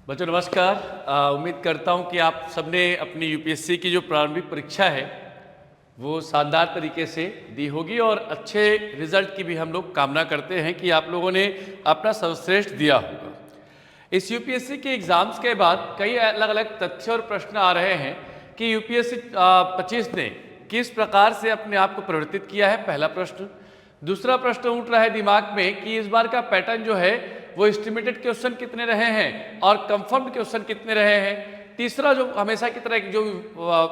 बच्चों नमस्कार। उम्मीद करता हूं कि आप सबने अपनी यूपीएससी की जो प्रारंभिक परीक्षा है वो शानदार तरीके से दी होगी और अच्छे रिजल्ट की भी हम लोग कामना करते हैं कि आप लोगों ने अपना सर्वश्रेष्ठ दिया होगा। इस यूपीएससी के एग्ज़ाम्स के बाद कई अलग अलग तथ्य और प्रश्न आ रहे हैं कि यूपीएससी 25 ने किस प्रकार से अपने आप को परिवर्तित किया है, पहला प्रश्न। दूसरा प्रश्न उठ रहा है दिमाग में कि इस बार का पैटर्न जो है वो एस्टिमेटेड क्वेश्चन कितने रहे हैं और कंफर्म्ड क्वेश्चन कितने रहे हैं। तीसरा जो हमेशा की तरह जो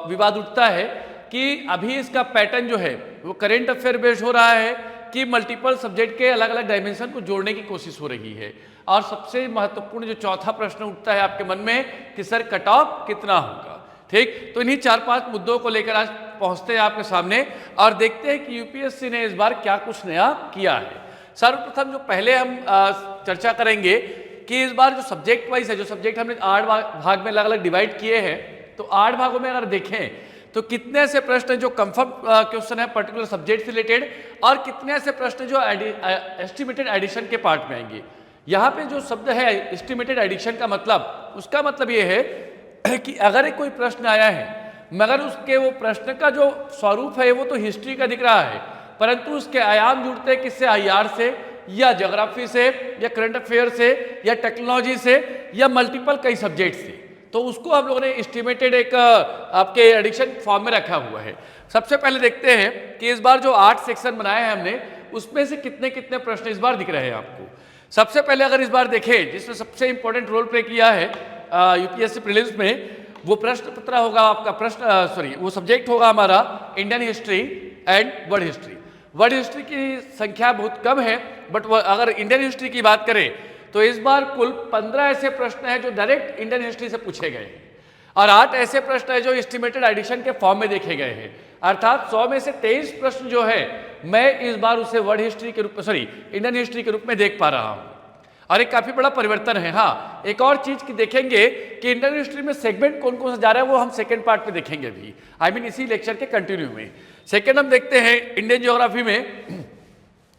विवाद उठता है कि अभी इसका पैटर्न जो है वो करेंट अफेयर बेस्ड हो रहा है कि मल्टीपल सब्जेक्ट के अलग अलग डायमेंशन को जोड़ने की कोशिश हो रही है। और सबसे महत्वपूर्ण जो चौथा प्रश्न उठता है आपके मन में कि सर कट ऑफ कितना होगा। ठीक, तो इन्हीं 4-5 मुद्दों को लेकर आज पहुंचते हैं आपके सामने और देखते हैं कि यूपीएससी ने इस बार क्या कुछ नया किया है। सर्वप्रथम जो पहले हम चर्चा करेंगे कि इस बार जो सब्जेक्ट वाइज है, जो सब्जेक्ट हमने 8 भाग में अलग अलग डिवाइड किए हैं, तो 8 भागों में अगर देखें तो कितने ऐसे प्रश्न जो कंफर्म क्वेश्चन है पर्टिकुलर सब्जेक्ट से रिलेटेड और कितने ऐसे प्रश्न जो एस्टिमेटेड एडिशन के पार्ट में आएंगे। यहाँ पे जो शब्द है एस्टिमेटेड एडिशन का मतलब, उसका मतलब ये है कि अगर कोई प्रश्न आया है मगर उसके वो प्रश्न का जो स्वरूप है वो तो हिस्ट्री का दिख रहा है, परंतु उसके आयाम जुड़ते हैं किससे, आईआर से या ज्योग्राफी से या करंट अफेयर से या टेक्नोलॉजी से या मल्टीपल कई सब्जेक्ट से, तो उसको हम लोगों ने एस्टिमेटेड एक आपके एडिशन फॉर्म में रखा हुआ है। सबसे पहले देखते हैं कि इस बार जो 8 सेक्शन बनाए हैं हमने उसमें से कितने कितने प्रश्न इस बार दिख रहे हैं आपको। सबसे पहले अगर इस बार देखें जिसने सबसे इंपॉर्टेंट रोल प्ले किया है यूपीएससी प्रीलिम्स में, वो प्रश्न पत्र होगा आपका वो सब्जेक्ट होगा हमारा Indian history and world history. World history की संख्या बहुत कम है, बट अगर इंडियन हिस्ट्री की बात करें तो इस बार कुल 15 ऐसे प्रश्न हैं जो डायरेक्ट इंडियन हिस्ट्री से पूछे गए हैं और 8 ऐसे प्रश्न हैं जो एस्टिमेटेड एडिशन के फॉर्म में देखे गए हैं। अर्थात 100 में से 23 प्रश्न जो है मैं इस बार उसे वर्ल्ड हिस्ट्री के रूप में इंडियन हिस्ट्री के रूप में देख पा रहा हूँ और एक काफी बड़ा परिवर्तन है। हाँ, एक और चीज की देखेंगे कि इंडियन हिस्ट्री में सेगमेंट कौन कौन सा जा रहा है वो हम सेकंड पार्ट में देखेंगे भी, इसी लेक्चर के कंटिन्यू में। सेकंड हम देखते हैं इंडियन ज्योग्राफी में।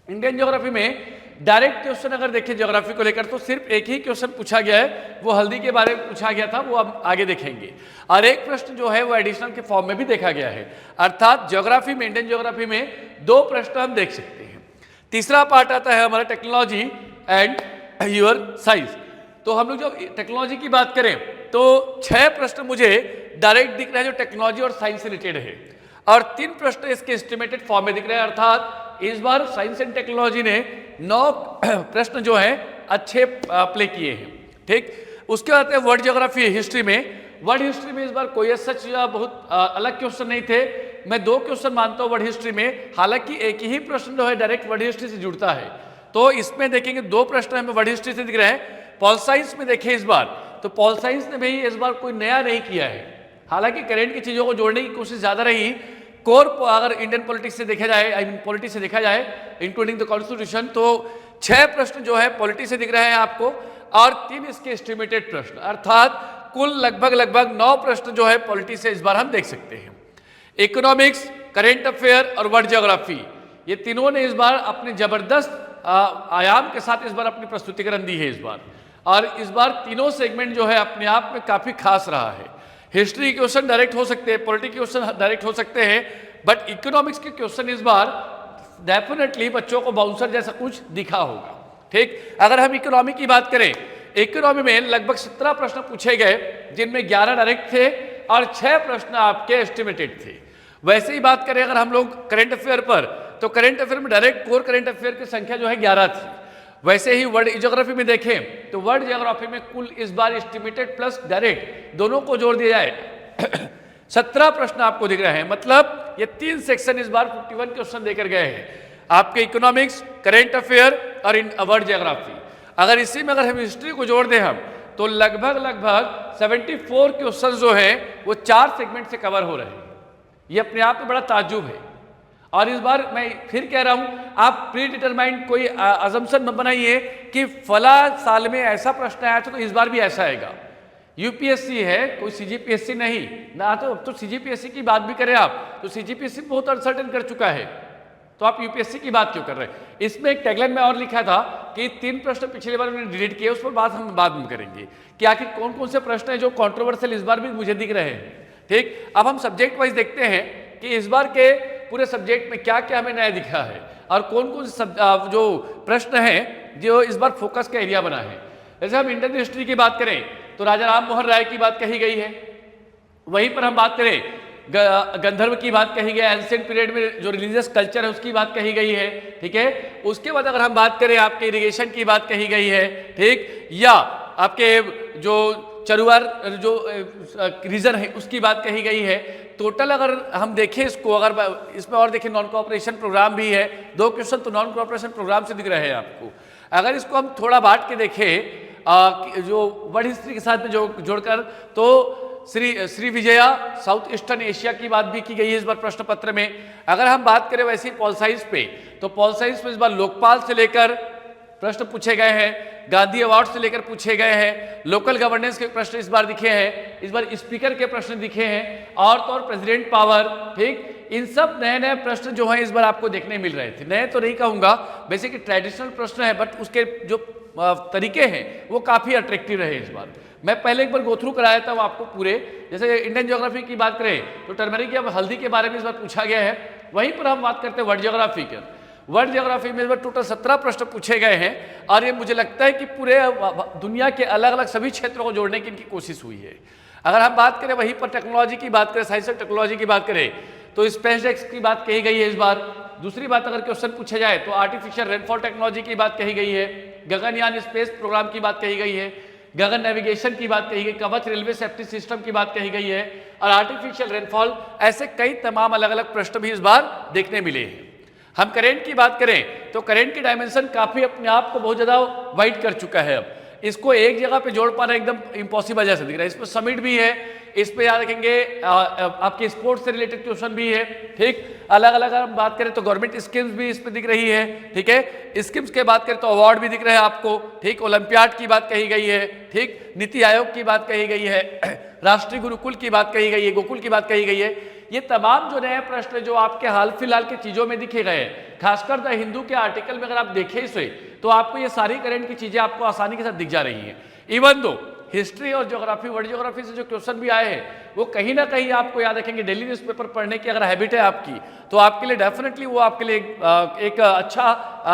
इंडियन ज्योग्राफी में डायरेक्ट क्वेश्चन अगर देखें ज्योग्राफी को लेकर तो सिर्फ एक ही क्वेश्चन पूछा गया है, वो हल्दी के बारे में पूछा गया था, वो हम आगे देखेंगे। और एक प्रश्न जो है वो एडिशनल के फॉर्म में भी देखा गया है, अर्थात ज्योग्राफी में, इंडियन ज्योग्राफी में 2 प्रश्न हम देख सकते हैं। तीसरा पार्ट आता है हमारा टेक्नोलॉजी एंड योर साइंस। तो हम लोग जो टेक्नोलॉजी की बात करें तो 6 प्रश्न मुझे डायरेक्ट दिख रहे हैं जो टेक्नोलॉजी और साइंस से रिलेटेड है और 3 प्रश्न इसके एस्टिमेटेड फॉर्म में दिख रहे हैं। अर्थात इस बार साइंस एंड टेक्नोलॉजी ने 9 प्रश्न जो हैं अच्छे प्ले किए हैं। ठीक, उसके बाद वर्ल्ड ज्योग्राफी हिस्ट्री में, वर्ल्ड हिस्ट्री में इस बार कोई सच बहुत अलग क्वेश्चन नहीं थे। मैं 2 क्वेश्चन मानता हूँ वर्ल्ड हिस्ट्री में, हालांकि एक ही प्रश्न जो है डायरेक्ट वर्ल्ड हिस्ट्री से जुड़ता है, तो इसमें देखेंगे 2 प्रश्न हमें वर्ल्ड हिस्ट्री से दिख रहे हैं। पॉल साइंस में देखें इस बार, तो पॉल साइंस ने भी इस बार कोई नया नहीं किया है, हालांकि करेंट की चीजों को जोड़ने की कोशिश ज्यादा रही। कोर अगर इंडियन पॉलिटिक्स से देखा जाए, पॉलिटिक्स से देखा जाए इंक्लूडिंग द कॉन्स्टिट्यूशन, तो 6 प्रश्न जो है पॉलिटिक्स से दिख रहे हैं आपको और 3 इसके एस्टिमेटेड प्रश्न, अर्थात कुल लगभग 9 प्रश्न जो है पॉलिटिक्स से इस बार हम देख सकते हैं। इकोनॉमिक्स, करेंट अफेयर और वर्ल्ड ज्योग्राफी, ये तीनों ने इस बार अपने जबरदस्त आयाम के साथ इस बार अपनी प्रस्तुतिकरण दी है इस बार, और इस बार तीनों सेगमेंट जो है अपने आप में काफी खास रहा है। हिस्ट्री क्वेश्चन डायरेक्ट हो सकते हैं, पॉलिटिक्स क्वेश्चन डायरेक्ट हो सकते हैं, बट इकोनॉमिक्स के क्वेश्चन इस बार डेफिनेटली बच्चों को बाउंसर जैसा कुछ दिखा होगा। ठीक, अगर हम इकोनॉमी की बात करें, इकोनॉमी में लगभग 17 प्रश्न पूछे गए जिनमें 11 डायरेक्ट थे और 6 प्रश्न आपके एस्टिमेटेड थे। वैसे ही बात करें अगर हम लोग करेंट अफेयर पर, तो करेंट अफेयर में डायरेक्ट कोर करेंट अफेयर की संख्या जो है 11 थी। वैसे ही वर्ल्ड ज्योग्राफी में देखें तो वर्ल्ड ज्योग्राफी में कुल इस बार एस्टिमेटेड प्लस डायरेक्ट दोनों को जोड़ दिया जाए 17 प्रश्न आपको दिख रहे हैं। मतलब ये 3 सेक्शन इस बार 51 क्वेश्चन देकर गए हैं आपके इकोनॉमिक्स, करेंट अफेयर और वर्ल्ड ज्योग्राफी। अगर इसी में अगर हम हिस्ट्री को जोड़ दें हम, तो लगभग 74 क्वेश्चन जो है वो 4 सेगमेंट से कवर हो रहे हैं। ये अपने आप में बड़ा ताज्जुब है। और इस बार मैं फिर कह रहा हूं, आप प्री डिटरमाइंड कोई अजम्पशन मत बनाइए कि फला साल में ऐसा प्रश्न आया था तो इस बार भी ऐसा आएगा। यूपीएससी है, कोई सीजीपीएससी नहीं ना। तो सीजीपीएससी की बात भी करें आप, तो सीजीपीएससी बहुत अनसर्टेन कर चुका है, तो आप यूपीएससी की बात क्यों कर रहे हैं। इसमें एक टैगलाइन में और लिखा था कि 3 प्रश्न पिछले बार उन्होंने डिलीट किए, उस पर बात हम बाद में करेंगे कि आखिर कौन कौन से प्रश्न हैं जो कंट्रोवर्शियल इस बार भी मुझे दिख रहे हैं। ठीक, अब हम सब्जेक्ट वाइज देखते हैं कि इस बार के पूरे सब्जेक्ट में क्या क्या हमें नया दिखा है और कौन कौन से जो प्रश्न हैं जो इस बार फोकस का एरिया बना है। जैसे हम इंडियन हिस्ट्री की बात करें तो राजा राम मोहन राय की बात कही गई है, वहीं पर हम बात करें गंधर्व की बात कही गई है, एंशिएंट पीरियड में जो रिलीजियस कल्चर है उसकी बात कही गई है। ठीक है, उसके बाद अगर हम बात करें आपके इरिगेशन की बात कही गई है, ठीक, या आपके जो चरुआर जो रीजन है उसकी बात कही गई है। टोटल अगर हम देखें इसको, अगर इसमें और देखें नॉन कोऑपरेशन प्रोग्राम भी है, 2 क्वेश्चन तो नॉन कोऑपरेशन प्रोग्राम से दिख रहे हैं आपको। अगर इसको हम थोड़ा बांट के देखें जो वर्ल्ड हिस्ट्री के साथ में जोड़कर, तो Shri Vijaya south eastern Asia की बात भी की गई है इस बार प्रश्न पत्र में। अगर हम बात करें वैसे ही पॉल साइंस पे, तो पॉल साइंस में इस बार लोकपाल से लेकर प्रश्न पूछे गए हैं, गांधी अवार्ड से लेकर पूछे गए हैं, लोकल गवर्नेंस के प्रश्न इस बार दिखे हैं, इस बार स्पीकर के प्रश्न दिखे हैं, और तो और प्रेसिडेंट पावर। ठीक, इन सब नए नए प्रश्न जो हैं इस बार आपको देखने मिल रहे थे। नए तो नहीं कहूंगा, बेसिकली ट्रेडिशनल प्रश्न है, बट उसके जो तरीके हैं वो काफी अट्रैक्टिव रहे इस बार। मैं पहले एक बार गो थ्रू कराया था वो आपको पूरे, जैसे इंडियन ज्योग्राफी की बात करें तो टर्मरिक या हल्दी के बारे में इस बार पूछा गया है। वहीं पर हम बात करते हैं वर्ल्ड ज्योग्राफी के, वर्ल्ड ज्योग्राफी में इस बार टोटल 17 प्रश्न पूछे गए हैं, और ये मुझे लगता है कि पूरे दुनिया के अलग अलग सभी क्षेत्रों को जोड़ने की इनकी कोशिश हुई है। अगर हम बात करें वहीं पर टेक्नोलॉजी की बात करें, साइंस और टेक्नोलॉजी की बात करें, तो स्पेस एक्स की बात कही गई है इस बार। दूसरी बात अगर क्वेश्चन पूछा जाए तो आर्टिफिशियल रेनफॉल टेक्नोलॉजी की बात कही गई है, गगनयान स्पेस प्रोग्राम की बात कही गई है, गगन नेविगेशन की बात कही गई, कवच रेलवे सेफ्टी सिस्टम की बात कही गई है, और आर्टिफिशियल रेनफॉल। ऐसे कई तमाम अलग अलग प्रश्न भी इस बार देखने मिले हैं। हम करेंट की बात करें तो करेंट की डायमेंशन काफी अपने आप को बहुत ज्यादा वाइड कर चुका है। अब इसको एक जगह पे जोड़ पाना एकदम इम्पॉसिबल जैसा दिख रहा है। इसमें समिट भी है, इस पे याद रखेंगे आपके स्पोर्ट्स से रिलेटेड क्वेश्चन भी है। ठीक, अलग अलग हम बात करें तो गवर्नमेंट स्कीम्स भी इस पे दिख रही है। ठीक है, स्कीम्स के बात करें तो अवार्ड भी दिख रहे हैं आपको। ठीक, ओलंपियाड की बात कही गई है। ठीक, नीति आयोग की बात कही गई है, राष्ट्रीय गुरुकुल की बात कही गई है, गोकुल की बात कही गई है। ये तमाम जो नए प्रश्न जो आपके हाल फिलहाल के चीजों में दिखे गए, खासकर द हिंदू के आर्टिकल में अगर आप देखें इसे, तो आपको ये सारी करंट की चीजें आपको आसानी के साथ दिख जा रही हैं। इवन दो हिस्ट्री और ज्योग्राफी, वर्ल्ड ज्योग्राफी से जो क्वेश्चन भी आए हैं वो कहीं ना कहीं आपको याद रखेंगे, डेली न्यूज़पेपर पढ़ने की अगर हैबिट है आपकी, तो आपके लिए डेफिनेटली वो आपके लिए एक अच्छा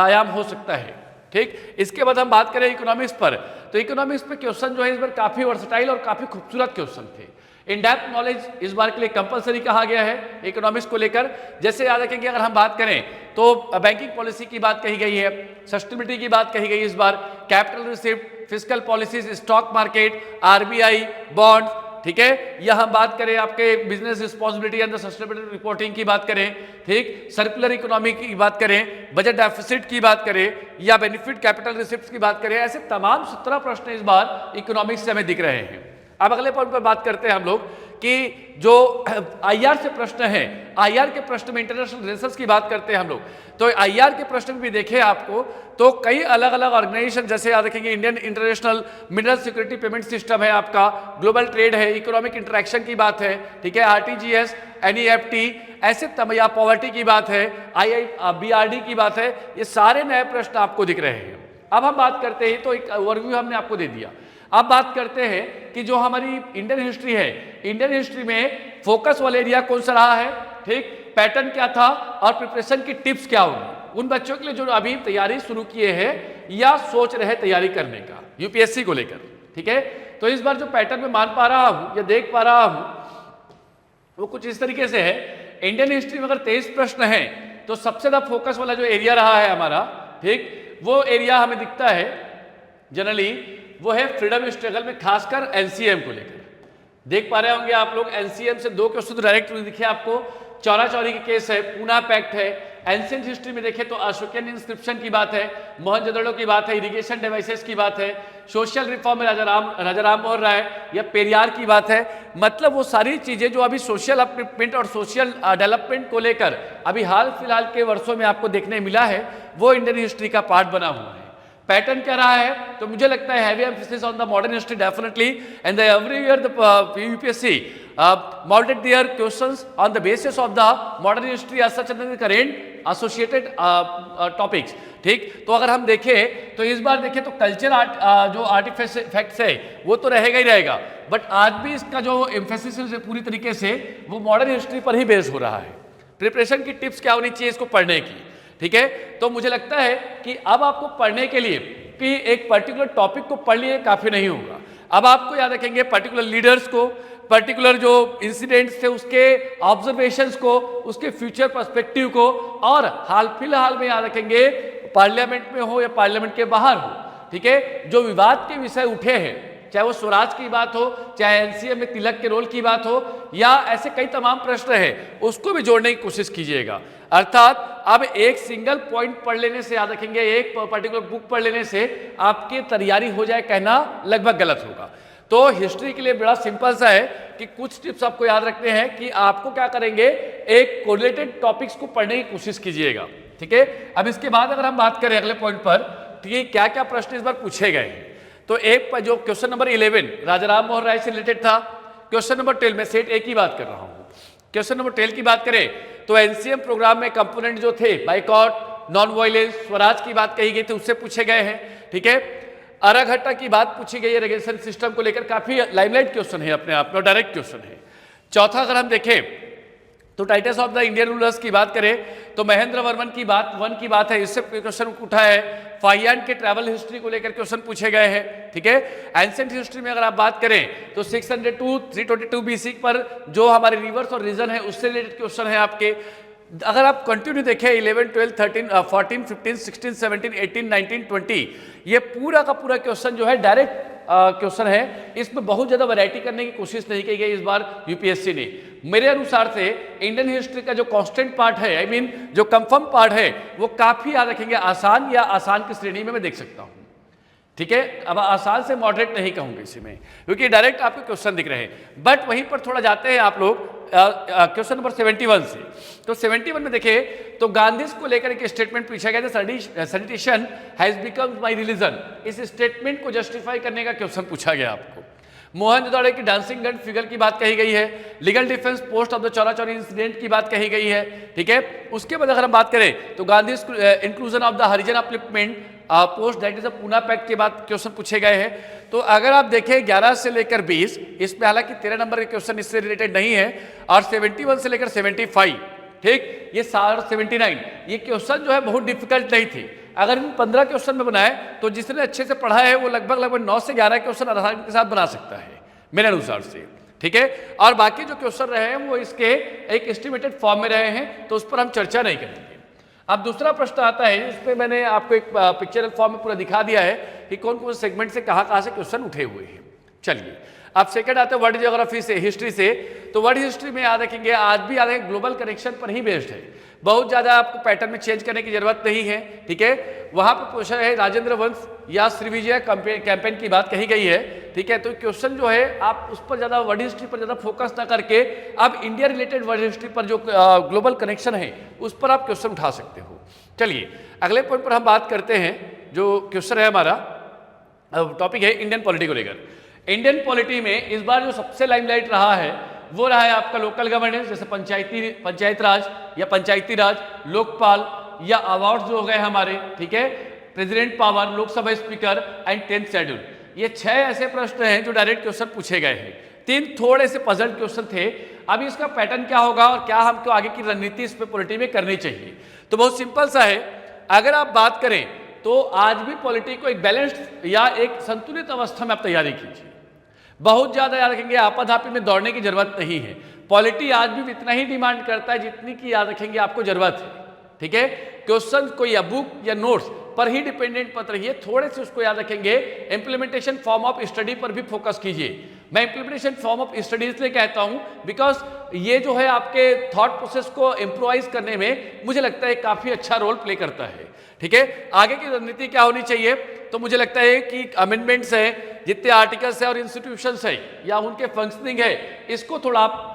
आयाम हो सकता है। ठीक, इसके बाद हम बात करें इकोनॉमिक्स पर, तो इकोनॉमिक्स पे क्वेश्चन जो है इस बार काफी वर्सटाइल और काफी खूबसूरत क्वेश्चन थे। इन डेप्थ नॉलेज इस बार के लिए कंपलसरी कहा गया है इकोनॉमिक्स को लेकर। जैसे याद रखेंगे अगर हम बात करें तो बैंकिंग पॉलिसी की बात कही गई है, सस्टेनेबिलिटी की बात कही गई इस बार, capital receipt, fiscal policies, stock market, RBI, bond. ठीक है, या हम बात करें आपके business responsibility and sustainability reporting की बात करें, ठीक, सर्कुलर इकोनॉमी की बात करें, बजट डेफिसिट की बात करें, या बेनिफिट कैपिटल रिसिप्ट की बात करें, ऐसे तमाम 17 प्रश्न इस बार इकोनॉमिक्स से हमें दिख रहे हैं। अब अगले पॉइंट पर बात करते हैं हम लोग कि जो आईआर से प्रश्न है, आईआर के प्रश्न में इंटरनेशनल रिलेशंस की बात करते हैं हम लोग, तो आईआर के प्रश्न में भी देखें आपको तो कई अलग अलग ऑर्गेनाइजेशन, जैसे याद रखेंगे Indian international mineral security payment system है आपका, ग्लोबल ट्रेड है, इकोनॉमिक इंटरेक्शन की बात है, ठीक है, आरटीजीएस, एनईएफटी, ऐसे या पॉवर्टी की बात है, बीआरडी की बात है, ये सारे नए प्रश्न आपको दिख रहे हैं। अब हम बात करते हैं, तो एक ओवरव्यू हमने आपको दे दिया। अब बात करते हैं कि जो हमारी इंडियन हिस्ट्री है, इंडियन हिस्ट्री में फोकस वाला एरिया कौन सा रहा है, ठीक, पैटर्न क्या था और प्रिपरेशन की टिप्स क्या होंगी उन बच्चों के लिए जो अभी तैयारी शुरू किए हैं या सोच रहे तैयारी करने का यूपीएससी को लेकर। ठीक है, तो इस बार जो पैटर्न में मान पा रहा हूं या देख पा रहा हूं वो कुछ इस तरीके से है। इंडियन हिस्ट्री में अगर 23 प्रश्न हैं तो सबसे ज्यादा फोकस वाला जो एरिया रहा है हमारा, ठीक, वो एरिया हमें दिखता है जनरली वो है फ्रीडम स्ट्रगल में, खासकर एनसीएम को लेकर। देख पा रहे होंगे आप लोग, एनसीएम से 2 क्वेश्चन डायरेक्ट दिखे आपको। चौरा चौरी के केस है, पूना पैक्ट है। एंशिएंट हिस्ट्री में देखें तो अशोकियन इंस्क्रिप्शन की बात है, मोहनजोदड़ो की बात है, इरिगेशन डिवाइसेस की बात है, सोशल रिफॉर्म में राजा राम मोहन राय या पेरियार की बात है। मतलब वो सारी चीजें जो अभी सोशल अपलिफ्टमेंट और सोशल डेवलपमेंट को लेकर अभी हाल फिलहाल के वर्षों में आपको देखने मिला है, वो इंडियन हिस्ट्री का पार्ट बना हुआ है। पैटर्न क्या रहा है, तो मुझे लगता है heavy emphasis on the modern history definitely, and every year the UPSC molded their questions on the basis of the modern history as such and the current associated topics, ठीक। तो अगर हम देखें तो इस बार देखें तो कल्चर जो आर्टिफैक्ट्स है वो तो रहेगा ही रहेगा, बट आज भी इसका जो एम्फेसिस है पूरी तरीके से वो मॉडर्न हिस्ट्री पर ही बेस हो रहा है। प्रिपरेशन की टिप्स क्या होनी चाहिए इसको पढ़ने की, ठीक है। तो मुझे लगता है कि अब आपको पढ़ने के लिए कि एक पर्टिकुलर टॉपिक को पढ़ लिए काफ़ी नहीं होगा। अब आपको याद रखेंगे पर्टिकुलर लीडर्स को, पर्टिकुलर जो इंसिडेंट्स थे उसके ऑब्जर्वेशंस को, उसके फ्यूचर पर्सपेक्टिव को, और हाल फिलहाल में याद रखेंगे पार्लियामेंट में हो या पार्लियामेंट के बाहर हो, ठीक है, जो विवाद के विषय उठे हैं, चाहे वो स्वराज की बात हो, चाहे एनसीए में तिलक के रोल की बात हो, या ऐसे कई तमाम प्रश्न हैं, उसको भी जोड़ने की कोशिश कीजिएगा। अर्थात अब एक सिंगल पॉइंट पढ़ लेने से, याद रखेंगे एक पर्टिकुलर बुक पढ़ लेने से आपकी तैयारी हो जाए कहना लगभग गलत होगा। तो हिस्ट्री के लिए बड़ा सिंपल सा है कि कुछ टिप्स आपको याद रखने हैं कि आपको क्या करेंगे, एक कोरिलेटेड टॉपिक्स को पढ़ने की कोशिश कीजिएगा, ठीक है। अब इसके बाद अगर हम बात करें अगले पॉइंट पर, तो ये क्या क्या प्रश्न इस बार पूछे गए हैं, तो एक जो क्वेश्चन नंबर 11 राजा राम मोहन राय से रिलेटेड था। क्वेश्चन नंबर 12 में सेट ए की बात कर रहा हूं। क्वेश्चन नंबर 12 की बात करें तो एनसीएम प्रोग्राम में कंपोनेंट जो थे बाइकॉट, नॉन वायलेंस, स्वराज की बात कही गई थी, उससे पूछे गए हैं, ठीक है। अराघट्टा की बात पूछी गई है, रेगुलेशन सिस्टम को लेकर काफी लाइमलाइट क्वेश्चन है अपने आप में, डायरेक्ट क्वेश्चन है। चौथा अगर हम देखें तो titles of the Indian rulers की बात करें तो महेंद्र वर्मन की बात की बात है, इससे क्वेश्चन उठा है। फाहियान के ट्रैवल हिस्ट्री को लेकर क्वेश्चन पूछे गए हैं, ठीक है। एंशिएंट हिस्ट्री में अगर आप बात करें तो 602 322 BC पर जो हमारे रिवर्स और रीजन है उससे रिलेटेड क्वेश्चन है आपके। अगर आप कंटिन्यू देखें 11, 12, 13, 14, 15, 16, 17, 18, 19, 20 ये पूरा का पूरा क्वेश्चन जो है डायरेक्ट क्वेश्चन है। इसमें बहुत ज़्यादा वैरायटी करने की कोशिश नहीं की गई इस बार यूपीएससी ने। मेरे अनुसार से इंडियन हिस्ट्री का जो कांस्टेंट पार्ट है, आई मीन जो कंफर्म पार्ट है, वो काफ़ी याद रखेंगे आसान या आसान की श्रेणी में मैं देख सकता हूँ, ठीक है। अब आसान से मॉडरेट नहीं कहूँगा इसी में, क्योंकि डायरेक्ट आपको क्वेश्चन दिख रहे हैं। बट वहीं पर थोड़ा जाते हैं आप लोग क्वेश्चन नंबर 71 से। तो 71 में देखें तो गांधी को लेकर एक स्टेटमेंट पूछा गया था, sanitation has become my religion. इस स्टेटमेंट को जस्टिफाई करने का क्वेश्चन पूछा गया आपको। मोहनजोदड़ो की डांसिंग गर्ल फिगर की बात कही गई है। Legal defence post of the Chaura Chauri incident की बात कही गई है, ठीक है। उसके बाद अगर हम बात करें तो Gandhi inclusion of the Harijan upliftment post that is a Poona pact के बाद क्वेश्चन पूछे गए हैं। तो अगर आप देखें 11 से लेकर 20, इसमें हालांकि 13 नंबर के क्वेश्चन इससे रिलेटेड नहीं है, और 71 से लेकर 75, ठीक, ये 79 ये क्वेश्चन जो है बहुत डिफिकल्ट नहीं थे। अगर इन 15 क्वेश्चन में बनाए तो जिसने अच्छे से पढ़ा है वो लगभग 9 से 11 क्वेश्चन आसानी के साथ बना सकता है मेरे अनुसार से, ठीक है। और बाकी जो क्वेश्चन रहे हैं वो इसके एक एस्टिमेटेड फॉर्म में रहे हैं, तो उस पर हम चर्चा नहीं करेंगे। अब दूसरा प्रश्न आता है, इस पर मैंने आपको एक पिक्चरल फॉर्म में पूरा दिखा दिया है कि कौन कौन से सेगमेंट से कहाँ से क्वेश्चन उठे हुए हैं। चलिए अब सेकंड आते हैं वर्ल्ड ज्योग्राफी से, हिस्ट्री से। तो वर्ल्ड हिस्ट्री में याद रखेंगे आज भी याद रखेंगे ग्लोबल कनेक्शन पर ही बेस्ड है, बहुत ज़्यादा आपको पैटर्न में चेंज करने की जरूरत नहीं है, ठीक है। वहाँ पर पूछा है राजेंद्र वंश या श्रीविजय कैंपेन की बात कही गई है, ठीक है। तो क्वेश्चन जो है आप उस पर ज़्यादा वर्ल्ड हिस्ट्री पर ज़्यादा फोकस ना करके अब इंडिया रिलेटेड वर्ल्ड हिस्ट्री पर जो ग्लोबल कनेक्शन है उस पर आप क्वेश्चन उठा सकते हो। चलिए अगले पॉइंट पर हम बात करते हैं। जो क्वेश्चन है हमारा टॉपिक है इंडियन पॉलिटी को लेकर। इंडियन पॉलिटी में इस बार जो सबसे लाइमलाइट रहा है वो रहा है आपका लोकल गवर्नेंस, जैसे पंचायत राज या पंचायती राज, लोकपाल या अवार्ड जो हो गए हमारे, ठीक है, president power, Lok Sabha speaker and 10th schedule. ये 6 ऐसे प्रश्न हैं जो डायरेक्ट क्वेश्चन पूछे गए हैं। 3 थोड़े से पजल क्वेश्चन थे। अब इसका पैटर्न क्या होगा और क्या हमको आगे की रणनीति इस पे पॉलिटी में करनी चाहिए, तो बहुत सिंपल सा है। अगर आप बात करें तो आज भी पॉलिटी को एक बैलेंस्ड या एक संतुलित अवस्था में आप तैयारी कीजिए। बहुत ज़्यादा याद रखेंगे आपाधापी में दौड़ने की जरूरत नहीं है। पॉलिटी आज भी इतना ही डिमांड करता है जितनी की याद रखेंगे आपको जरूरत है, ठीक है। क्वेश्चन को या बुक या नोट्स पर ही डिपेंडेंट मत रहिए, थोड़े से उसको याद रखेंगे। इंप्लीमेंटेशन फॉर्म ऑफ स्टडी पर भी फोकस कीजिए। मैं इंप्लीमेंटेशन फॉर्म ऑफ स्टडी इसलिए कहता हूं बिकॉज ये जो है आपके थॉट प्रोसेस को इम्प्रोवाइज करने में मुझे लगता है काफ़ी अच्छा रोल प्ले करता है, ठीक है। आगे की रणनीति क्या होनी चाहिए, तो मुझे लगता है कि अमेंडमेंट्स है, जितने आर्टिकल्स है और इंस्टीट्यूशंस है या उनके फंक्शनिंग है, इसको थोड़ा आप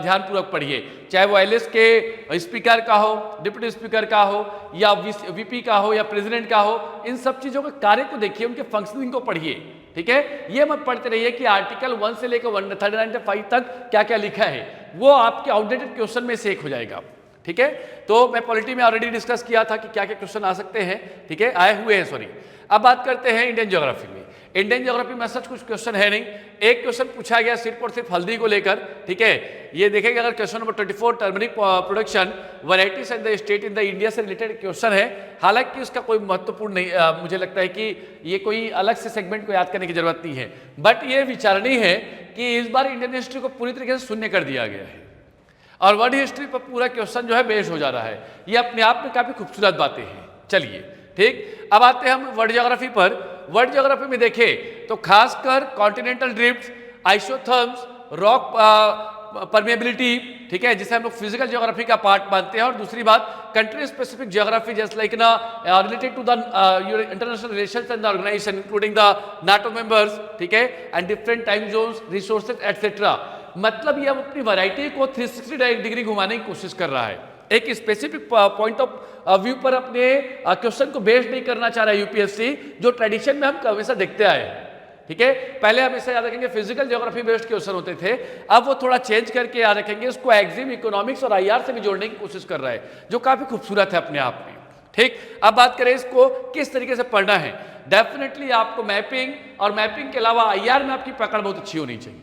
ध्यानपूर्वक पढ़िए। चाहे वो एलएस के स्पीकर का हो, डिप्टी स्पीकर का हो, या वीपी का हो, या प्रेसिडेंट का हो, इन सब चीज़ों के कार्य को देखिए, उनके फंक्शनिंग को पढ़िए, ठीक है। ये मत पढ़ते रहिए कि आर्टिकल 1 से लेकर 139 तक क्या क्या लिखा है, वो आपके आउटडेटेड क्वेश्चन में से एक हो जाएगा। ठीक है। तो मैं पॉलिटी में ऑलरेडी डिस्कस किया था कि क्या क्या क्वेश्चन आ सकते हैं, ठीक है, आए हुए हैं, सॉरी। अब बात करते हैं इंडियन ज्योग्राफी में। इंडियन ज्योग्राफी में सच कुछ क्वेश्चन है नहीं। एक क्वेश्चन पूछा गया सिर्फ और सिर्फ हल्दी को लेकर, ठीक है। ये देखेंगे अगर question number 24 turmeric production varieties and the state in the India से रिलेटेड क्वेश्चन है। हालांकि उसका कोई महत्वपूर्ण नहीं, मुझे लगता है कि ये कोई अलग से सेगमेंट को याद करने की जरूरत नहीं है, बट ये विचारणीय है कि इस बार इंडियन हिस्ट्री को पूरी तरीके से शून्य कर दिया गया है और वर्ल्ड हिस्ट्री पर पूरा क्वेश्चन जो है बेस्ड हो जा रहा है। ये अपने आप में काफी खूबसूरत बातें हैं। चलिए ठीक, अब आते हैं हम वर्ल्ड ज्योग्राफी पर। वर्ल्ड ज्योग्राफी में देखें तो खासकर continental drift, isotherms, rock permeability, ठीक है, जिसे हम लोग फिजिकल ज्योग्राफी का पार्ट मानते हैं। और दूसरी बात country specific geography, just like ना related to the international relations and the organization including the NATO members, ठीक है, and different time zones, resources etcetera. मतलब ये अब अपनी वैरायटी को 360 डिग्री घुमाने की कोशिश कर रहा है। एक स्पेसिफिक पॉइंट ऑफ व्यू पर अपने क्वेश्चन को बेस्ड नहीं करना चाह रहा है यूपीएससी, जो ट्रेडिशन में हम हमेशा देखते आए हैं, ठीक है। पहले हमेशा याद रखेंगे फिजिकल ज्योग्राफी बेस्ड क्वेश्चन होते थे, अब वो थोड़ा चेंज करके याद रखेंगे, उसको एग्जिम, इकोनॉमिक्स और आईआर से भी जोड़ने की कोशिश कर रहा है, जो काफी खूबसूरत है अपने आप में, ठीक। अब बात करें इसको किस तरीके से पढ़ना है। डेफिनेटली आपको मैपिंग और मैपिंग के अलावा आईआर में आपकी पकड़ बहुत अच्छी होनी चाहिए,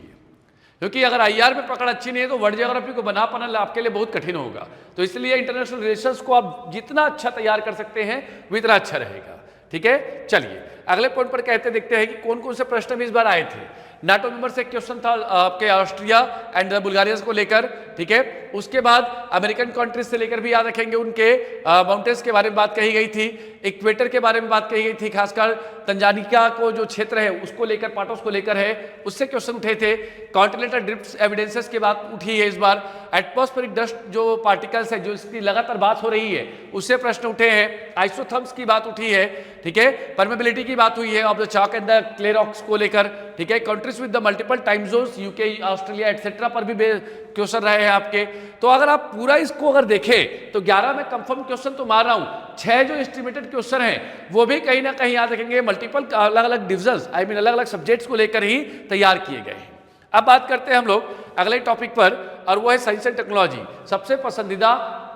क्योंकि अगर आईआर में पकड़ अच्छी नहीं है तो वर्ल्ड ज्योग्राफी को बना पाना आपके लिए बहुत कठिन होगा। तो इसलिए इंटरनेशनल रिलेशंस को आप जितना अच्छा तैयार कर सकते हैं वो इतना अच्छा रहेगा, ठीक है। चलिए अगले पॉइंट पर कहते देखते हैं कि कौन कौन से प्रश्न इस बार आए थे। नाटो मेंबर से एक क्वेश्चन था आपके ऑस्ट्रिया एंड बुल्गारिया को लेकर, ठीक है। उसके बाद अमेरिकन कंट्रीज से लेकर भी याद रखेंगे, उनके माउंटेन्स के बारे में बात कही गई थी, इक्वेटर के बारे में बात कही गई थी, खासकर तंजानिया को जो क्षेत्र है उसको लेकर, पाटोस को लेकर है, उससे क्वेश्चन उठे थे। कॉन्टिनेंटल ड्रिफ्ट एविडेंसेस की बात उठी है इस बार। एटमॉस्फेरिक डस्ट जो पार्टिकल्स है, जो इसकी लगातार बात हो रही है, उससे प्रश्न उठे हैं। आइसोथर्म्स की बात उठी है, ठीक है। परमेबिलिटी की बात हुई है of the chalk and the clay rocks को लेकर, ठीक है। Countries with the multiple time zones, UK, Australia etcetera पर भी क्वेश्चन रहे हैं आपके। तो अगर आप पूरा इसको अगर देखें तो 11 में कंफर्म क्वेश्चन तो मार रहा हूं, 6 जो एस्टिमेटेड क्वेश्चन हैं वो भी कहीं ना कहीं याद रखेंगे मल्टीपल अलग अलग डिविजन्स, आई मीन अलग अलग सब्जेक्ट्स को लेकर ही तैयार किए गए हैं। अब बात करते हैं हम लोग अगले टॉपिक पर, और वो है साइंस एंड टेक्नोलॉजी। सबसे पसंदीदा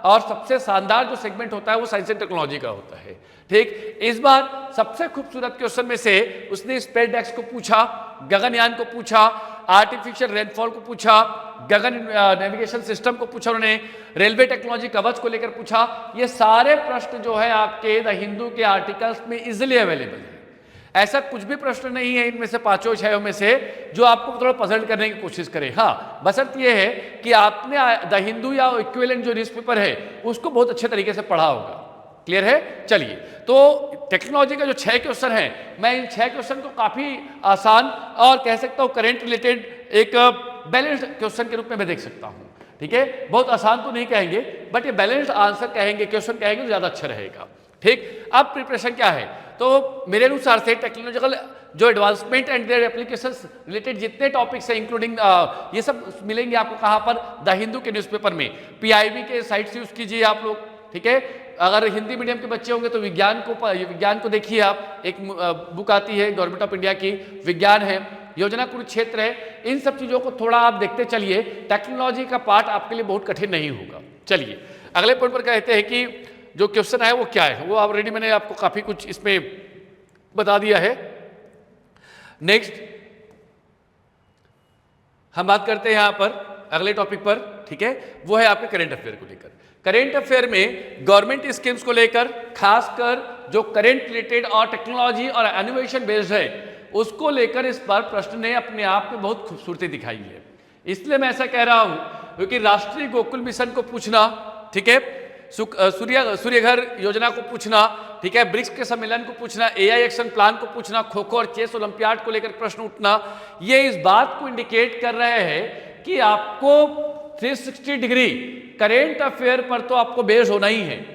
और सबसे शानदार जो सेगमेंट होता है वो साइंस एंड टेक्नोलॉजी का होता है, ठीक। इस बार सबसे खूबसूरत क्वेश्चन में से उसने स्पेस डेक्स को पूछा, गगनयान को पूछा, आर्टिफिशियल रेनफॉल को पूछा, गगन नेविगेशन सिस्टम को पूछा उन्होंने, रेलवे टेक्नोलॉजी कवच को लेकर पूछा। ये सारे प्रश्न जो है आपके द हिंदू के आर्टिकल्स में इजिली अवेलेबल है। ऐसा कुछ भी प्रश्न नहीं है इनमें से 5 6 में से जो आपको थोड़ा पजल करने की कोशिश करे। हाँ, बशर्त यह है कि आपने द हिंदू या इक्विवेलेंट जो न्यूज़पेपर है उसको बहुत अच्छे तरीके से पढ़ा होगा। क्लियर है। चलिए, तो टेक्नोलॉजी का जो 6 क्वेश्चन है, मैं इन 6 क्वेश्चन को काफी आसान और कह सकता हूं करेंट रिलेटेड एक बैलेंस्ड क्वेश्चन के रूप में मैं देख सकता हूं, ठीक है। बहुत आसान तो नहीं कहेंगे, बट ये बैलेंस्ड आंसर कहेंगे, क्वेश्चन कहेंगे तो ज्यादा अच्छा रहेगा, ठीक। अब प्रिपरेशन क्या है, तो मेरे अनुसार से टेक्नोलॉजिकल जो advancement and their applications related जितने टॉपिक्स हैं इंक्लूडिंग ये सब मिलेंगे आपको कहाँ पर, द हिंदू के न्यूज़पेपर में। पीआईबी के साइट से यूज कीजिए आप लोग, ठीक है। अगर हिंदी मीडियम के बच्चे होंगे तो विज्ञान को देखिए आप, एक बुक आती है गवर्नमेंट ऑफ इंडिया की, विज्ञान है, योजना कुरुक्षेत्र है। इन सब चीजों को थोड़ा आप देखते चलिए, टेक्नोलॉजी का पार्ट आपके लिए बहुत कठिन नहीं होगा। चलिए अगले पॉइंट पर कहते हैं कि जो क्वेश्चन है वो क्या है, वो ऑलरेडी मैंने आपको काफी कुछ इसमें बता दिया है। नेक्स्ट हम बात करते हैं यहां पर अगले टॉपिक पर, ठीक है, वो है आपके करंट अफेयर को लेकर। करंट अफेयर में गवर्नमेंट स्कीम्स को लेकर, खासकर जो करंट रिलेटेड और टेक्नोलॉजी और इनोवेशन बेस्ड है उसको लेकर इस बार प्रश्न ने अपने आप में बहुत खूबसूरती दिखाई है। इसलिए मैं ऐसा कह रहा हूं क्योंकि राष्ट्रीय गोकुल मिशन को पूछना, ठीक है, सूर्यघर योजना को पूछना, ठीक है, ब्रिक्स के सम्मेलन को पूछना, एआई एक्शन प्लान को पूछना, खो खो और चेस ओलंपियाड को लेकर प्रश्न उठना, ये इस बात को इंडिकेट कर रहे हैं कि आपको 360 डिग्री करेंट अफेयर पर तो आपको बेस होना ही है।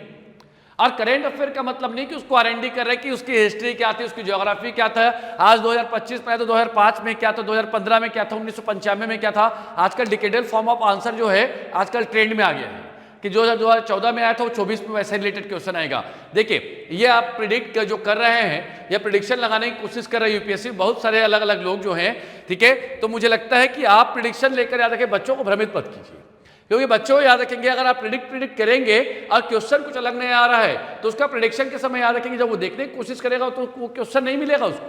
और करेंट अफेयर का मतलब नहीं कि उसको आरएनडी कर रहे हैं कि उसकी हिस्ट्री क्या थी, उसकी ज्योग्राफी क्या था, आज 2025 में तो 2005 में क्या था, 2015 में क्या था, 1995 में क्या था। आजकल डिकेडल फॉर्म ऑफ आंसर जो है आजकल ट्रेंड में आ गया है कि जो 2014 में आया था वो 24 में वैसे रिलेटेड क्वेश्चन आएगा। देखिए ये आप प्रिडिक्ट जो कर रहे हैं या प्रिडिक्शन लगाने की कोशिश कर रहे हैं यूपीएससी, बहुत सारे अलग अलग लोग जो हैं, ठीक है। तो मुझे लगता है कि आप प्रिडिक्शन लेकर याद रखें, बच्चों को भ्रमित मत कीजिए, क्योंकि बच्चों को याद रखेंगे, अगर आप प्रिडिक्ट करेंगे और क्वेश्चन कुछ अलग नहीं आ रहा है तो उसका प्रिडिक्शन के समय याद रखेंगे, जब वो देखने की कोशिश करेगा तो वो क्वेश्चन नहीं मिलेगा उसको,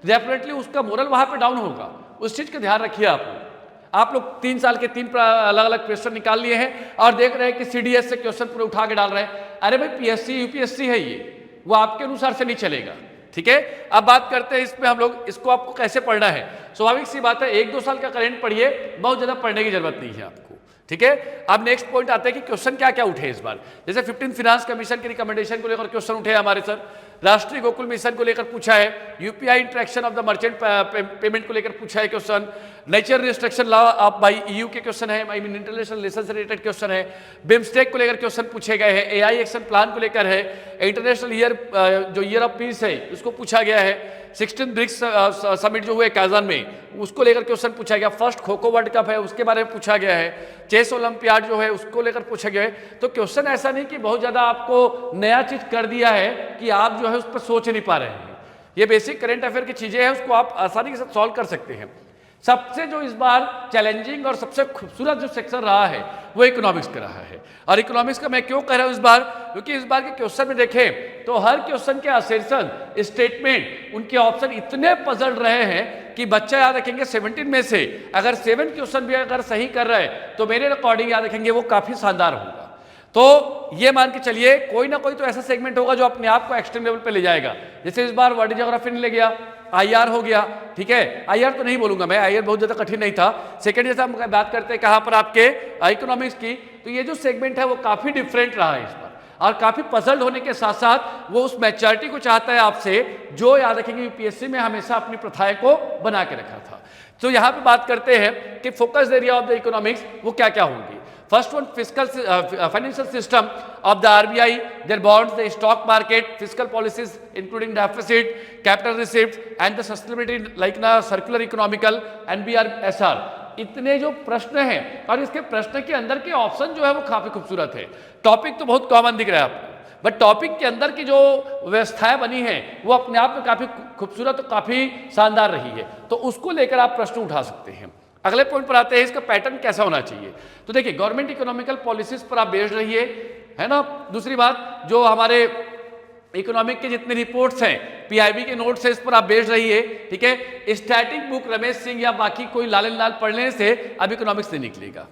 डेफिनेटली उसका मोरल वहां पे डाउन होगा। उस चीज का ध्यान रखिए। आप लोग 3 साल के 3 अलग अलग क्वेश्चन निकाल लिए हैं और देख रहे हैं कि सीडीएस से क्वेश्चन पूरे उठा के डाल रहे हैं। अरे भाई पीएससी यूपीएससी है, ये वो आपके अनुसार से नहीं चलेगा। ठीक है, अब बात करते हैं इसमें हम लोग इसको आपको कैसे पढ़ना है। स्वाभाविक सी बात है, 1-2 साल का करेंट पढ़िए, बहुत ज्यादा पढ़ने की जरूरत नहीं है आपको। ठीक है, अब नेक्स्ट पॉइंट आता है कि क्वेश्चन क्या क्या उठे इस बार। जैसे 15 फिनांस कमीशन के रिकमेंडेशन को लेकर क्वेश्चन उठे हमारे सर, राष्ट्रीय गोकुल मिशन को लेकर पूछा है, UPI interaction of the merchant payment को लेकर पूछा है question, nature restriction law of by EU के क्वेश्चन है, आई मीन इंटरनेशनल रिलेशन से रिलेटेड क्वेश्चन है, बिम्स्टेक को लेकर क्वेश्चन पूछे गए हैं, एआई एक्शन प्लान को लेकर है, इंटरनेशनल जो ईयर ऑफ पीस है उसको पूछा गया है, 16 ब्रिक्स समिट जो हुए काजान में उसको लेकर क्वेश्चन पूछा गया, first kho kho world cup है उसके बारे में पूछा गया है, चेस ओलंपियाड जो है उसको लेकर पूछा गया है। तो क्वेश्चन ऐसा नहीं कि बहुत ज्यादा आपको नया चीज कर दिया है कि आप जो है उस पर सोच नहीं पा रहे हैं। ये बेसिक करंट अफेयर की चीजें हैं, उसको आप आसानी के साथ सॉल्व कर सकते हैं। सबसे जो इस बार चैलेंजिंग और सबसे खूबसूरत जो सेक्शन रहा है वो इकोनॉमिक्स का रहा है। और इकोनॉमिक्स का मैं क्यों कह रहा हूं इस बार, क्योंकि इस बार के क्वेश्चन में देखें तो हर क्वेश्चन के असर्शन, स्टेटमेंट, उनके ऑप्शन इतने पजल रहे हैं कि बच्चा याद रखेंगे 17 में से अगर 7 क्वेश्चन भी अगर सही कर रहे हैं तो मेरे अकॉर्डिंग याद रखेंगे वो काफी शानदार होगा। तो ये मान के चलिए कोई ना कोई तो ऐसा सेगमेंट होगा जो अपने आप को एक्सट्रीम लेवल पे ले जाएगा। जैसे इस बार वर्ल्ड ज्योग्राफी ने ले गया, आईआर हो गया। ठीक है, आईआर तो नहीं बोलूंगा मैं, आईआर बहुत ज्यादा कठिन नहीं था। सेकंड जैसे हम बात करते हैं कहां पर आपके इकोनॉमिक्स की, तो ये जो सेगमेंट है वो काफी डिफरेंट रहा है इस बार और काफी पजल्ड होने के साथ साथ वो उस मैच्योरिटी को चाहता है आपसे जो याद रखेंगे यूपीएससी में हमेशा अपनी प्रथाएं को बना के रखा था। तो यहां पे बात करते हैं कि focus area of the economics वो क्या क्या होंगी। First one, financial system of the RBI, their bonds, the stock market, fiscal policies including deficit, capital receipts and the sustainability like na circular economical, NBR-SR। इतने जो प्रश्न हैं और इसके प्रश्न के अंदर के ऑप्शन जो है वो काफी खूबसूरत है। टॉपिक तो बहुत कॉमन दिख रहा है आपको, बट टॉपिक के अंदर की जो व्यवस्थाएं बनी है वो अपने आप में काफी खूबसूरत और काफी शानदार रही है, तो उसको लेकर आप प्रश्न उठा सकते हैं। अगले पॉइंट पर आते हैं, इसका पैटर्न कैसा होना चाहिए। तो देखिए गवर्नमेंट इकोनॉमिकल पॉलिसीज पर आप बेस्ड रहिए, है ना। दूसरी बात जो हमारे इकोनॉमिक के जितने रिपोर्ट्स हैं, पीआईबी के नोट्स है, इस पर आप बेस्ड रहिए। ठीक है, स्टैटिक बुक रमेश सिंह या बाकी कोई लालन लाल पढ़ने से अब इकोनॉमिक्स नहीं निकलेगा,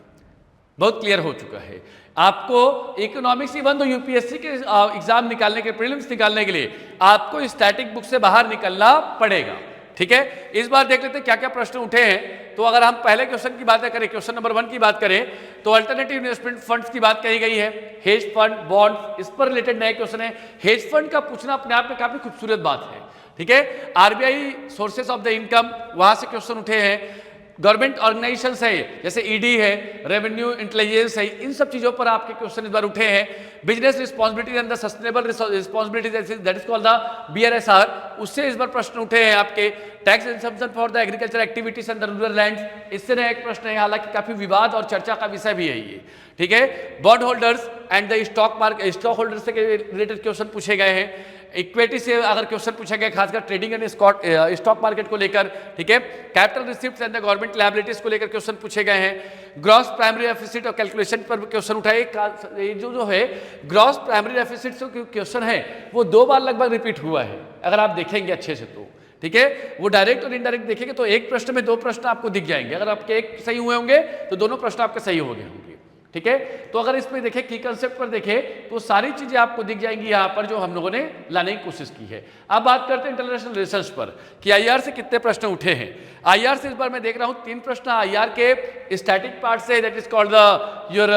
बहुत क्लियर हो चुका है। आपको इकोनॉमिक्स इवन तो यूपीएससी के एग्जाम निकालने के, प्रीलिम्स निकालने के लिए आपको स्टैटिक बुक से बाहर निकलना पड़ेगा। ठीक है, इस बार देख लेते हैं क्या क्या प्रश्न उठे हैं। तो अगर हम पहले क्वेश्चन की बात करें, क्वेश्चन नंबर 1 की बात करें तो अल्टरनेटिव इन्वेस्टमेंट फंड्स की बात कही गई है, हेज फंड, बॉन्ड, इस पर रिलेटेड नए क्वेश्चन है। हेज फंड का पूछना अपने आप में काफी खूबसूरत बात है। ठीक है, RBI sources of the income, वहां से क्वेश्चन उठे हैं। गवर्नमेंट ऑर्गेनाइजेशंस है जैसे ईडी है, रेवेन्यू इंटेलिजेंस है, इन सब चीजों पर आपके क्वेश्चन इस बार उठे हैं। Business responsibility and the sustainable responsibility that is called the BRSR, उससे इस बार प्रश्न उठे हैं आपके। Tax exemption for the agriculture activities and the rural land, इससे नया एक प्रश्न है, हालांकि काफी विवाद और चर्चा का विषय भी है ये। ठीक है, bond holders and the stock stock holders से रिलेटेड क्वेश्चन पूछे गए हैं। इक्विटी से अगर क्वेश्चन पूछा गया खासकर ट्रेडिंग एंड स्टॉक मार्केट को लेकर। ठीक है, capital receipts and the government liabilities को लेकर क्वेश्चन पूछे गए हैं। ग्रॉस प्राइमरी डेफिसिट और कैलकुलेशन पर क्वेश्चन उठाए। जो है ग्रॉस प्राइमरी डेफिसिट क्वेश्चन है वो 2 बार लगभग रिपीट हुआ है अगर आप देखेंगे अच्छे से तो। ठीक है, वो डायरेक्ट और इनडायरेक्ट देखेंगे तो एक प्रश्न में 2 प्रश्न आपको दिख जाएंगे, अगर आपके एक सही हुए होंगे तो दोनों प्रश्न आपके सही हो गए होंगे। ठीक है, तो अगर इसमें देखें की कंसेप्ट पर देखें तो सारी चीजें आपको दिख जाएंगी यहाँ पर जो हम लोगों ने लाने की कोशिश की है। अब बात करते हैं इंटरनेशनल रिलेशंस पर कि आईआर से कितने प्रश्न उठे हैं। आईआर से इस बार मैं देख रहा हूँ 3 प्रश्न आईआर के स्टैटिक पार्ट से, that is called the your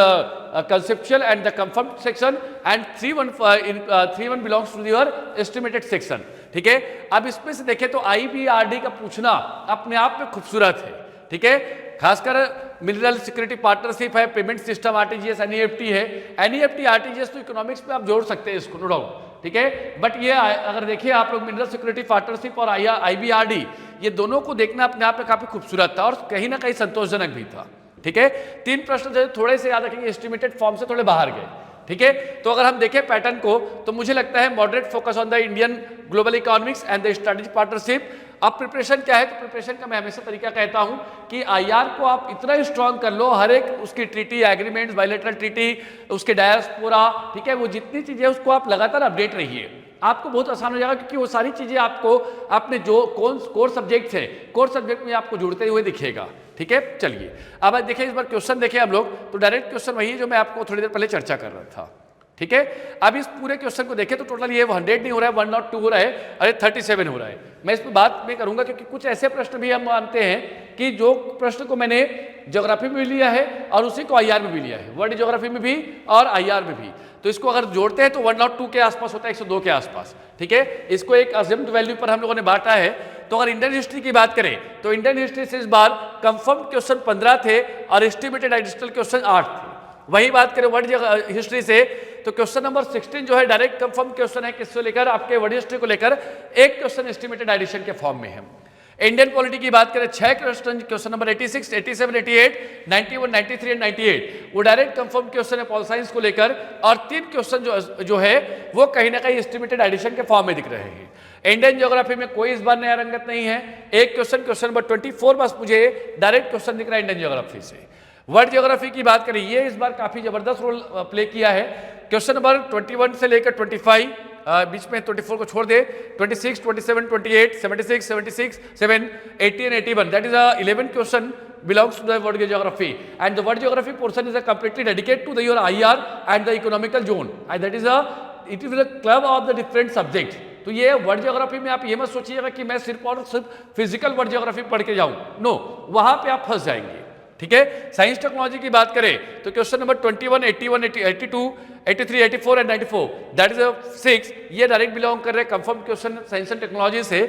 conceptual and the confirm section, and 3-1 belongs to your estimated section. ठीक है, अब इसमें से देखें तो आईबीआरडी का पूछना अपने आप में खूबसूरत है। ठीक है, खासकर मिनरल सिक्योरिटी पार्टनरशिप है, पेमेंट सिस्टम आरटीजीएस, एनईएफटी है। एनईएफटी आरटीजीएस तो इकोनॉमिक्स में आप जोड़ सकते हैं इसको, नो डाउट। ठीक है, बट ये अगर देखिए आप लोग मिनरल सिक्योरिटी पार्टनरशिप और आईबीआरडी, ये दोनों को देखना अपने आप में काफी खूबसूरत था और कहीं ना कहीं संतोषजनक भी था। ठीक है, 3 प्रश्न जो थोड़े से याद रखेंगे एस्टिमेटेड फॉर्म से थोड़े बाहर गए। ठीक है, तो अगर हम देखें पैटर्न को तो मुझे लगता है moderate focus on the Indian global economics and the strategic partnership, अब प्रिपरेशन क्या है, तो प्रिपरेशन का मैं हमेशा तरीका कहता हूं कि आईआर को आप इतना स्ट्रांग कर लो, हर एक उसकी ट्रीटी, एग्रीमेंट्स, बायलैटरल ट्रीटी, उसके डायस्पोरा, ठीक है, वो जितनी चीजें उसको आप लगातार अपडेट रहिए, आपको बहुत आसान हो जाएगा, क्योंकि वो सारी चीजें आपको अपने जो कौन कोर सब्जेक्ट है, कोर सब्जेक्ट में आपको जुड़ते हुए दिखेगा। ठीक है, चलिए अब देखिए इस बार क्वेश्चन देखें हम लोग, तो डायरेक्ट क्वेश्चन वही है जो मैं आपको थोड़ी देर पहले चर्चा कर रहा था। ठीक है, अब इस पूरे क्वेश्चन को देखें तो टोटल ये 100 नहीं हो रहा है, 102 हो रहा है, अरे 37 हो रहा है। मैं इस पर बात में करूंगा क्योंकि कुछ ऐसे प्रश्न भी हम मानते हैं कि जो प्रश्न को मैंने ज्योग्राफी में भी लिया है और उसी को आईआर में भी लिया है, वर्ल्ड ज्योग्राफी में भी और आईआर में भी, तो इसको अगर जोड़ते हैं तो 102 के आसपास होता है, 102 के आसपास। ठीक है, इसको एक अज्यूम्ड वैल्यू पर हम लोगों ने बांटा है। तो अगर इंडियन हिस्ट्री की बात करें तो इंडियन हिस्ट्री से इस बार कंफर्म क्वेश्चन 15 थे और एस्टिमेटेड एडिशनल क्वेश्चन 8 थे। वही बात करें वर्ल्ड हिस्ट्री से तो क्वेश्चन नंबर 16 जो है डायरेक्ट कंफर्म क्वेश्चन है, किसको लेकर, आपके वर्ल्ड हिस्ट्री को लेकर, एक क्वेश्चन एस्टिमेटेड एडिशन के फॉर्म में है। इंडियन पॉलिटी की बात करें 6 क्वेश्चन, क्वेश्चन नंबर 86, 87, 88, 91, 93 एंड 98 वो डायरेक्ट कंफर्म क्वेश्चन है पॉल साइंस को लेकर, और 3 क्वेश्चन जो है वो कहीं ना कहीं एस्टिमेटेड एडिशन के फॉर्म में दिख रहे हैं। इंडियन ज्योग्राफी में कोई इस बार नया रंगत नहीं है, एक क्वेश्चन, क्वेश्चन नंबर 24 बस मुझे डायरेक्ट क्वेश्चन दिख रहा है इंडियन ज्योग्राफी से। वर्ल्ड ज्योग्राफी की बात करें, ये इस बार काफी जबरदस्त रोल प्ले किया है, क्वेश्चन नंबर 21 से लेकर 25, बीच में 24 को छोड़ दे, 26, 27, 28, 76, 76, 7, 80 and 81, that is a 11 question belongs to the world geography, and the world geography portion is a completely dedicated to your IR and the economical zone, and that is it is a club of the different subjects। तो ये world geography में आप ये मत सोचिएगा कि मैं सिर्फ और सिर्फ फिजिकल वर्ल्ड ज्योग्राफी पढ़ के जाऊं, नो, वहां पे आप फंस जाएंगे। ठीक है, साइंस टेक्नोलॉजी की बात करें तो question number 21, 81, 82, 83, 84 and 94, that is 6, ये डायरेक्ट बिलोंग कर रहे हैं confirm question science and technology से।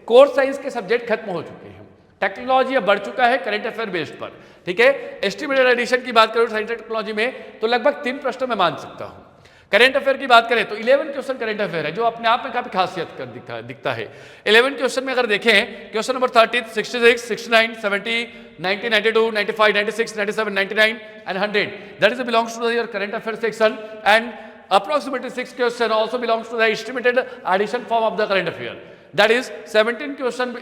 कोर साइंस के सब्जेक्ट खत्म हो चुके हैं, टेक्नोलॉजी अब बढ़ चुका है करंट अफेयर बेस्ड पर। ठीक है, एस्टिमेटेड एडिशन की बात करें साइंस एंड टेक्नोलॉजी में तो लगभग 3 प्रश्न मैं मान सकता हूं। करंट अफेयर की बात करें तो 11 क्वेश्चन करंट अफेयर है, जो अपने आप में काफी खासियत कर दिखता है। 11 क्वेश्चन में अगर देखें, question number 30, 66, 69, 70, 90, 92, 95, 96, 97, 99 and 100, that is belongs to your current affairs section, and approximately 6 question also belongs to the estimated addition form of the current affair, that is 17 question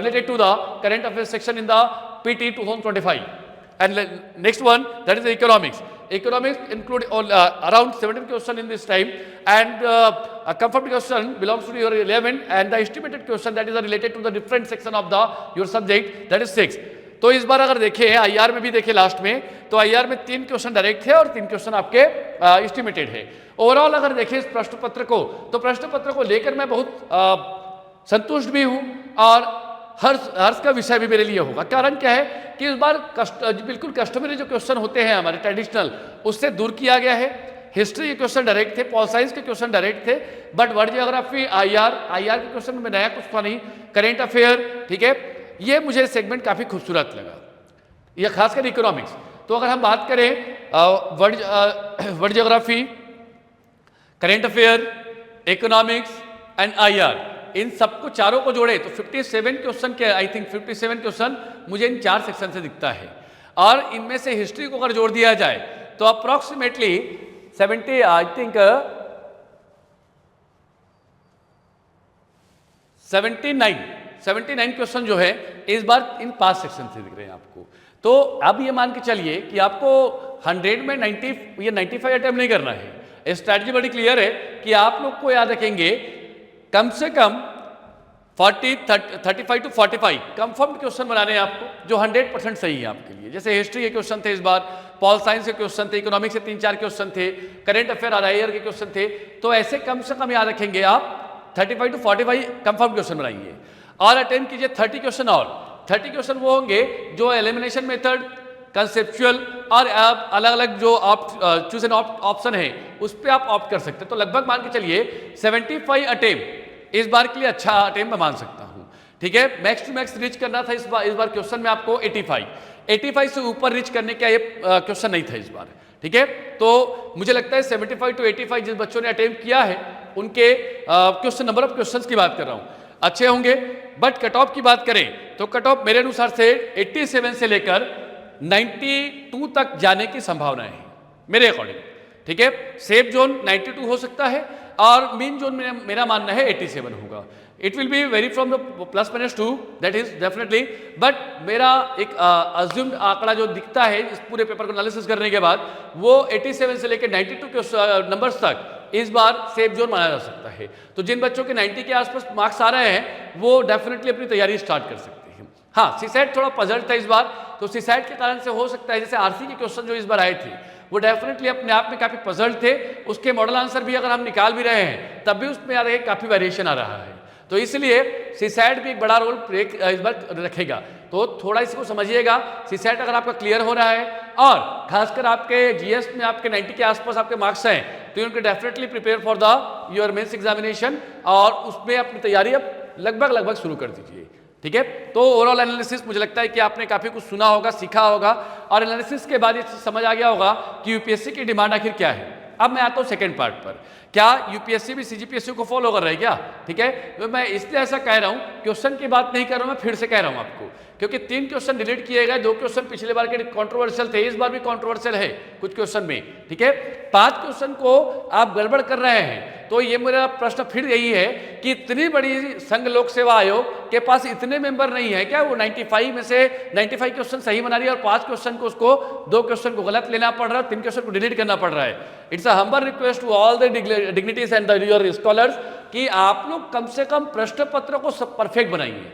related to the current affairs section in the PT 2025, and next one, that is the economics. Economics include around 17 question in this time, and a confirmed question belongs to your 11, and the estimated question that is related to the different section of the your subject, that is 6। तो इस बार अगर देखें IR में भी देखें last में, तो IR में 3 क्वेश्चन डायरेक्ट थे और 3 क्वेश्चन आपके एस्टिमेटेड है। ओवरऑल अगर देखें इस प्रश्न पत्र को, तो प्रश्न पत्र को लेकर मैं बहुत संतुष्ट भी हूं और हर्ष का विषय भी मेरे लिए होगा। कारण क्या है कि इस बार बिल्कुल कस्टमरी जो क्वेश्चन होते हैं हमारे ट्रेडिशनल, उससे दूर किया गया है। हिस्ट्री के क्वेश्चन डायरेक्ट थे, पॉल साइंस के क्वेश्चन डायरेक्ट थे, बट वर्ल्ड ज्योग्राफी, आईआर के क्वेश्चन में नया कुछ था नहीं, करेंट अफेयर। ठीक है, ये मुझे सेगमेंट काफी खूबसूरत लगा, यह खासकर इकोनॉमिक्स। तो अगर हम बात करें world geography, current affair, economics and IR, इन सबको चारों को जोड़े तो 57 क्वेश्चन के, आई थिंक 57 क्वेश्चन मुझे इन 4 सेक्शन से दिखता है, और इनमें से हिस्ट्री को अगर जोड़ दिया जाए तो अप्रोक्सीमेटली 70, आई थिंक 79 क्वेश्चन जो है इस बार इन 5 सेक्शन से दिख रहे हैं आपको। तो अब ये मान के चलिए कि आपको 100 में 90 या 95 अटेम्प्ट नहीं करना है। स्ट्रैटेजी बड़ी क्लियर है कि आप लोग को याद रखेंगे कम से कम 35 to 45 कंफर्म क्वेश्चन बनाने हैं आपको, जो 100% सही है आपके लिए। जैसे हिस्ट्री के क्वेश्चन थे इस बार, पॉल साइंस के क्वेश्चन थे, इकोनॉमिक्स से 3-4 क्वेश्चन थे, करेंट अफेयर और आईआर के क्वेश्चन थे। तो ऐसे कम से कम याद रखेंगे आप 35 to 45 कंफर्म क्वेश्चन बनाइए और अटेम्प्ट कीजिए 30 क्वेश्चन। और 30 क्वेश्चन वो होंगे जो एलिमिनेशन मेथड, कंसेप्चुअल और अलग अलग जो आप चूज एन ऑप्शन है उस पर आप ऑप्ट कर सकते हैं। तो लगभग मान के चलिए 75 अटेम्प्ट इस बार के लिए अच्छा अटेम्प्ट मैं मान सकता हूं। ठीक है, मैक्स टू मैक्स रीच करना था इस बार क्वेश्चन में आपको 85 से ऊपर रीच करने का ये क्वेश्चन नहीं था इस बार। ठीक है, तो मुझे लगता है 75 to 85 जिस बच्चों ने अटेम्प्ट किया है उनके क्वेश्चन, नंबर ऑफ क्वेश्चंस की बात कर रहा हूं, अच्छे होंगे। बट कट ऑफ की बात करें तो कट ऑफ मेरे अनुसार से 87 से लेकर 92 तक जाने की संभावनाएं हैं मेरे अकॉर्डिंग। ठीक है, सेफ जोन 92 हो सकता है और मीन जोन में मेरा मानना है 87 होगा। It will be very from the +-2 that is definitely, but मेरा एक अज्यूम्ड आंकड़ा जो दिखता है इस पूरे पेपर को एनालिसिस करने के बाद, वो 87 से लेकर 92 के नंबर्स तक इस बार सेफ जोन माना जा सकता है। तो जिन बच्चों के 90 के आसपास मार्क्स आ रहे हैं वो डेफिनेटली अपनी तैयारी स्टार्ट कर सकते हैं। हाँ, सीसैट थोड़ा पजल था इस बार, तो सीसैट के कारण से हो सकता है, जैसे आरसी के क्वेश्चन जो इस बार आए थे वो डेफिनेटली अपने आप में काफी पजल थे, उसके मॉडल आंसर भी अगर हम निकाल भी रहे हैं तब भी उसमें आ रहे काफी वेरिएशन आ रहा है, तो इसलिए सीसैट भी एक बड़ा रोल प्ले इस बार रखेगा। तो थोड़ा इसको समझिएगा, सीसैट अगर आपका क्लियर हो रहा है और खासकर आपके जीएस में आपके 90 के आसपास आपके मार्क्स हैं, तो उनको definitely prepare for the your mains examination, और उसमें अपनी तैयारी अब लगभग शुरू कर दीजिए। ठीक है, तो ओवरऑल एनालिसिस मुझे लगता है कि आपने काफी कुछ सुना होगा, सीखा होगा, और एनालिसिस के बाद ये समझ आ गया होगा कि यूपीएससी की डिमांड आखिर क्या है। अब मैं आता हूं सेकंड पार्ट पर, क्या यूपीएससी भी सीजीपीएससी को फॉलो कर रहा है क्या? ठीक है, तो मैं इसलिए ऐसा कह रहा हूं, क्वेश्चन की बात नहीं कर रहा हूं, मैं फिर से कह रहा हूं आपको, क्योंकि 3 क्वेश्चन डिलीट किए गए, 2 क्वेश्चन पिछले बार के कंट्रोवर्शियल थे, इस बार भी कंट्रोवर्शियल है कुछ क्वेश्चन में। ठीक है, 5 क्वेश्चन को आप गड़बड़ कर रहे हैं, तो ये मेरा प्रश्न फिर यही है कि इतनी बड़ी संघ लोक सेवा आयोग के पास इतने मेंबर नहीं है क्या? वो 95 में से 95 क्वेश्चन सही बना रही है और 5 क्वेश्चन को उसको 2 क्वेश्चन को गलत लेना पड़ रहा है और 3 क्वेश्चन को डिलीट करना पड़ रहा है। It's a humble request to all the dignities and your scholars कि आप लोग कम से कम प्रश्न पत्र को सब परफेक्ट बनाइए,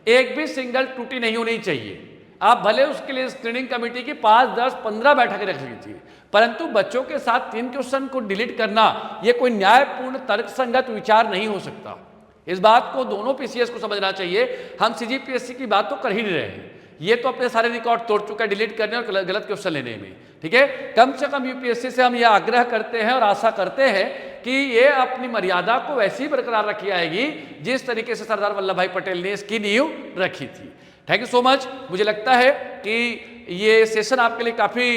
एक भी सिंगल त्रुटि नहीं होनी चाहिए। आप भले उसके लिए स्क्रीनिंग कमेटी की 5, 10, 15 बैठकें रख लीजिए, परंतु बच्चों के साथ 3 क्वेश्चन को डिलीट करना यह कोई न्यायपूर्ण तर्कसंगत विचार नहीं हो सकता। इस बात को दोनों पीसीएस को समझना चाहिए। हम सीजीपीएससी की बात तो कर ही नहीं रहे हैं, ये तो अपने सारे रिकॉर्ड तोड़ चुका है डिलीट करने और गलत क्वेश्चन लेने में। ठीक है, कम से कम यूपीएससी से हम यह आग्रह करते हैं और आशा करते हैं कि ये अपनी मर्यादा को वैसी बरकरार रखी आएगी जिस तरीके से सरदार वल्लभ भाई पटेल ने इसकी नींव रखी थी। Thank you so much. मुझे लगता है कि ये सेशन आपके लिए काफ़ी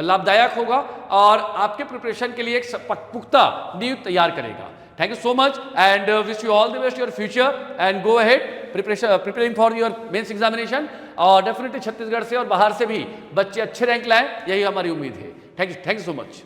लाभदायक होगा और आपके प्रिपरेशन के लिए एक पुख्ता नींव तैयार करेगा। Thank you so much and wish you all the best your future and go ahead preparing for your mains examination. और डेफिनेटली छत्तीसगढ़ से और बाहर से भी बच्चे अच्छे रैंक लाएं, यही हमारी उम्मीद है। Thank you so much.